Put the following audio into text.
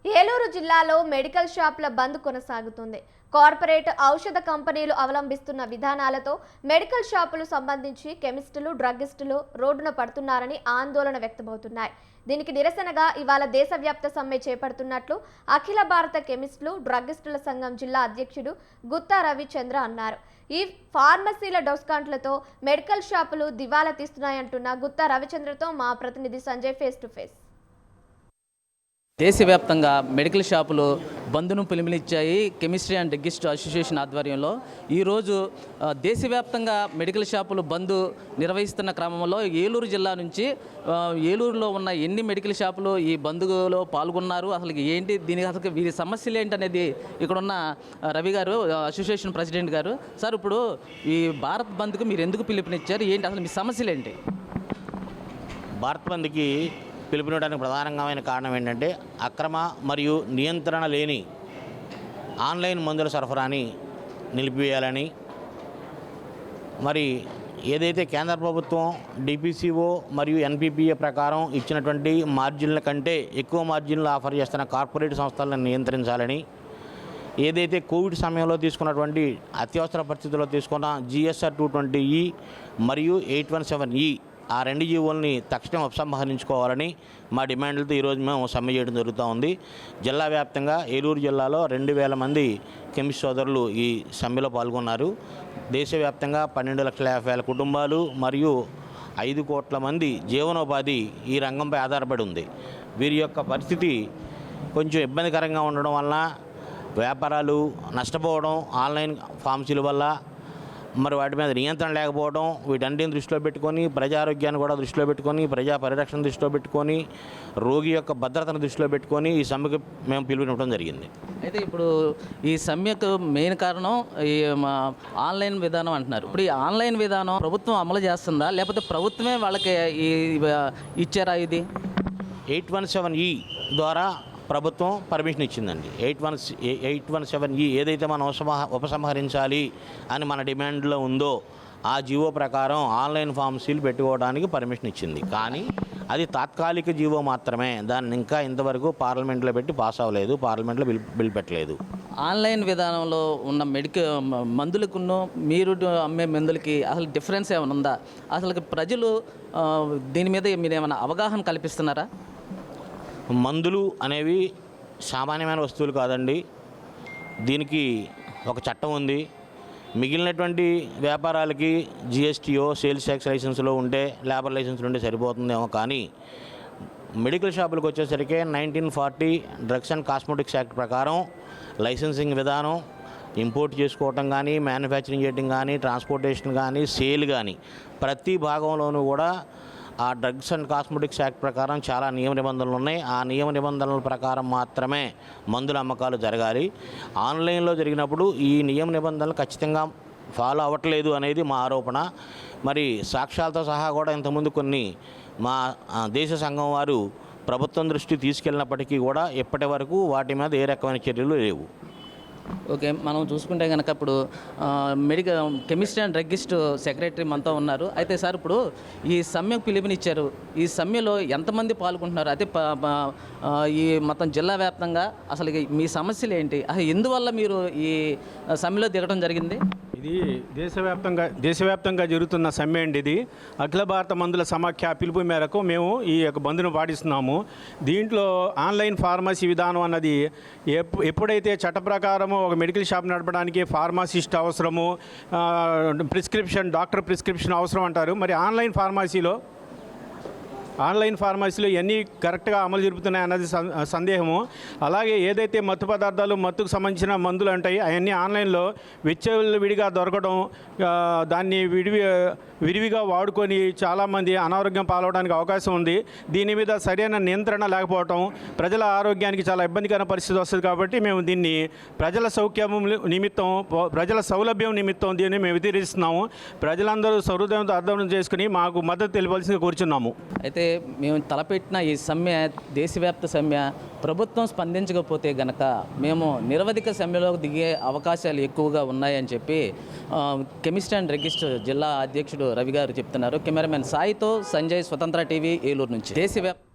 ఏలూరు జిల్లాలో మెడికల్ షాపుల బంద్ కొనసాగుతుంది. కార్పొరేట్ ఔషధ కంపెనీలు అవలంబిస్తున్న విధానాలతో మెడికల్ షాపులు సంబంధించి కెమిస్టులు, డ్రగ్గిస్టులు రోడ్డున పడుతున్నారని ఆందోళన వ్యక్తమవుతున్నాయి. దీనికి నిరసనగా ఇవాళ దేశవ్యాప్త సమ్మె చేపడుతున్నట్లు అఖిల భారత కెమిస్టులు, డ్రగ్గిస్టుల సంఘం జిల్లా అధ్యక్షుడు గుత్తా రవిచంద్ర అన్నారు. ఈ ఫార్మసీల డిస్కౌంట్లతో మెడికల్ షాపులు దివాలా తీస్తున్నాయంటున్న గుత్తా రవిచంద్రతో మా ప్రతినిధి సంజయ్ ఫేస్ టు ఫేస్. దేశవ్యాప్తంగా మెడికల్ షాపులు బంద్ను పిలుపునిచ్చాయి. కెమిస్ట్రీ అండ్ డ్రగ్గిస్ట్ అసోసియేషన్ ఆధ్వర్యంలో ఈరోజు దేశవ్యాప్తంగా మెడికల్ షాపులు బంద్ నిర్వహిస్తున్న క్రమంలో ఏలూరు జిల్లా నుంచి ఏలూరులో ఉన్న ఎన్ని మెడికల్ షాపులు ఈ బంద్లో పాల్గొన్నారు, అసలు ఏంటి, దీనికి అసలు వీరి సమస్యలు ఏంటనేది ఇక్కడున్న రవి గారు, అసోసియేషన్ ప్రెసిడెంట్ గారు. సార్, ఇప్పుడు ఈ భారత్ బంద్కు మీరు ఎందుకు పిలుపునిచ్చారు, ఏంటి అసలు మీ సమస్యలు ఏంటి? భారత్ బంద్కి పిలుపునివ్వడానికి ప్రధానమైన కారణం ఏంటంటే అక్రమ మరియు నియంత్రణ లేని ఆన్లైన్ మందుల సరఫరాని నిలిపివేయాలని, మరి ఏదైతే కేంద్ర ప్రభుత్వం డిపిసిఓ మరియు ఎన్పిపిఏ ప్రకారం ఇచ్చినటువంటి మార్జిన్ల కంటే ఎక్కువ మార్జిన్లు ఆఫర్ చేస్తున్న కార్పొరేట్ సంస్థలను నియంత్రించాలని, ఏదైతే కోవిడ్ సమయంలో తీసుకున్నటువంటి అత్యవసర పరిస్థితుల్లో తీసుకున్న GSR 220E మరియు 817E ఆ రెండు జీవోల్ని తక్షణం ఉపసంహరించుకోవాలని మా డిమాండ్లతో ఈరోజు మేము సమ్మె చేయడం జరుగుతూ ఉంది. జిల్లా వ్యాప్తంగా ఏలూరు జిల్లాలో 2000 మంది కెమిస్ట్ సోదరులు ఈ సమ్మెలో పాల్గొన్నారు. దేశవ్యాప్తంగా 12,50,000 కుటుంబాలు మరియు 5 కోట్ల మంది జీవనోపాధి ఈ రంగంపై ఆధారపడి ఉంది. వీరి యొక్క పరిస్థితి కొంచెం ఇబ్బందికరంగా ఉండడం వలన వ్యాపారాలు నష్టపోవడం, ఆన్లైన్ ఫార్మసీల వల్ల మరి వాటి మీద నియంత్రణ లేకపోవడం, వీటన్నిటిని దృష్టిలో పెట్టుకొని, ప్రజారోగ్యాన్ని కూడా దృష్టిలో పెట్టుకొని, ప్రజా పరిరక్షణ దృష్టిలో పెట్టుకొని, రోగి యొక్క భద్రతను దృష్టిలో పెట్టుకొని ఈ సమ్మెకు మేము పిలుపునివ్వడం జరిగింది. అయితే ఇప్పుడు ఈ సమ్మెకు మెయిన్ కారణం ఈ ఆన్లైన్ విధానం అంటున్నారు. ఇప్పుడు ఈ ఆన్లైన్ విధానం ప్రభుత్వం అమలు చేస్తుందా, లేకపోతే ప్రభుత్వమే వాళ్ళకి ఇచ్చారా? ఇది 817E ద్వారా ప్రభుత్వం పర్మిషన్ ఇచ్చిందండి. 817E ఏదైతే మనం ఉపసంహరించాలి అని మన డిమాండ్లో ఉందో ఆ జీవో ప్రకారం ఆన్లైన్ ఫార్మసీలు పెట్టుకోవడానికి పర్మిషన్ ఇచ్చింది. కానీ అది తాత్కాలిక జీవో మాత్రమే. దాన్ని ఇంకా ఇంతవరకు పార్లమెంట్లో పెట్టి పాస్ అవ్వలేదు, పార్లమెంట్లో బిల్ పెట్టలేదు. ఆన్లైన్ విధానంలో ఉన్న మందులకును మీరు అమ్మే మందులకి అసలు డిఫరెన్స్ ఏమైనా ఉందా? అసలు ప్రజలు దీని మీద మీరు ఏమైనా అవగాహన కల్పిస్తున్నారా? మందులు అనేవి సామాన్యమైన వస్తువులు కాదండి. దీనికి ఒక చట్టం ఉంది. మిగిలినటువంటి వ్యాపారాలకి GSTO, సేల్స్ ట్యాక్స్ లైసెన్స్లో ఉంటే, లేబర్ లైసెన్స్లో ఉంటే సరిపోతుందేమో. కానీ మెడికల్ షాపులకు వచ్చేసరికి 1940 డ్రగ్స్ అండ్ కాస్మెటిక్స్ యాక్ట్ ప్రకారం లైసెన్సింగ్ విధానం, ఇంపోర్ట్ చేసుకోవటం కానీ, మ్యానుఫ్యాక్చరింగ్ చేయడం కానీ, ట్రాన్స్పోర్టేషన్ కానీ, సేల్ కానీ ప్రతి భాగంలోనూ కూడా ఆ డ్రగ్స్ అండ్ కాస్మెటిక్స్ యాక్ట్ ప్రకారం చాలా నియమ నిబంధనలు ఉన్నాయి. ఆ నియమ నిబంధనల ప్రకారం మాత్రమే మందుల అమ్మకాలు జరగాలి. ఆన్లైన్లో జరిగినప్పుడు ఈ నియమ నిబంధనలు ఖచ్చితంగా ఫాలో అవ్వట్లేదు అనేది మా ఆరోపణ. మరి సాక్ష్యాలతో సహా కూడా ఇంతకుముందు కొన్ని మా దేశ సంఘం వారు ప్రభుత్వం దృష్టి తీసుకెళ్ళినప్పటికీ కూడా ఇప్పటి వరకు వాటి మీద ఏ రకమైన చర్యలు లేవు. ఓకే, మనం చూసుకుంటే కనుక ఇప్పుడు కెమిస్ట్రీ అండ్ డ్రగ్గిస్ట్ సెక్రటరీ మనతో ఉన్నారు. అయితే సార్, ఇప్పుడు ఈ సమ్మెకు పిలుపునిచ్చారు. ఈ సమ్మెలో ఎంతమంది పాల్గొంటున్నారు? అయితే ఈ మొత్తం జిల్లా వ్యాప్తంగా అసలు మీ సమస్యలు ఏంటి? అసలు ఎందువల్ల మీరు ఈ సమ్మెలో దిగడం జరిగింది? ఇది దేశవ్యాప్తంగా జరుగుతున్న సమ్మె అండి. ఇది అఖిల భారత మందుల సమాఖ్య పిలుపు మేరకు మేము ఈ యొక్క బంద్ను పాటిస్తున్నాము. దీంట్లో ఆన్లైన్ ఫార్మసీ విధానం అన్నది ఎప్పుడైతే చట్ట ప్రకారము ఒక మెడికల్ షాప్ నడపడానికి ఫార్మసిస్ట్ అవసరము, డాక్టర్ ప్రిస్క్రిప్షన్ అవసరం అంటారు. మరి ఆన్లైన్ ఫార్మసీలో ఇవన్నీ కరెక్ట్గా అమలు జరుపుతున్నాయి అన్నది సందేహము. అలాగే ఏదైతే మత్తు పదార్థాలు, మత్తుకు సంబంధించిన మందులు ఉంటాయి అవన్నీ ఆన్లైన్లో విడిగా దొరకడం, దాన్ని విరివిగా వాడుకొని చాలామంది అనారోగ్యం పాలవడానికి అవకాశం ఉంది. దీని మీద సరైన నియంత్రణ లేకపోవడం ప్రజల ఆరోగ్యానికి చాలా ఇబ్బందికర పరిస్థితి వస్తుంది. కాబట్టి మేము దీన్ని ప్రజల సౌలభ్యం నిమిత్తం దీన్ని మేము వ్యతిరేకిస్తున్నాము. ప్రజలందరూ సహృదయంతో అర్థం చేసుకుని మాకు మద్దతు తెలియవలసిందిగా కోరుచున్నాము. అయితే మేము తలపెట్టిన ఈ సమ్మె, దేశవ్యాప్త సమ్మె, ప్రభుత్వం స్పందించకపోతే గనక మేము నిరవధిక సమ్మెలోకి దిగే అవకాశాలు ఎక్కువగా ఉన్నాయని చెప్పి కెమిస్ట్రీ అండ్ డ్రగ్గిస్ట్ జిల్లా అధ్యక్షుడు రవి గారు చెప్తున్నారు. కెమెరామెన్ సాయితో సంజయ్, స్వతంత్ర టీవీ, ఏలూరు నుంచి. దేశవ్యాప్త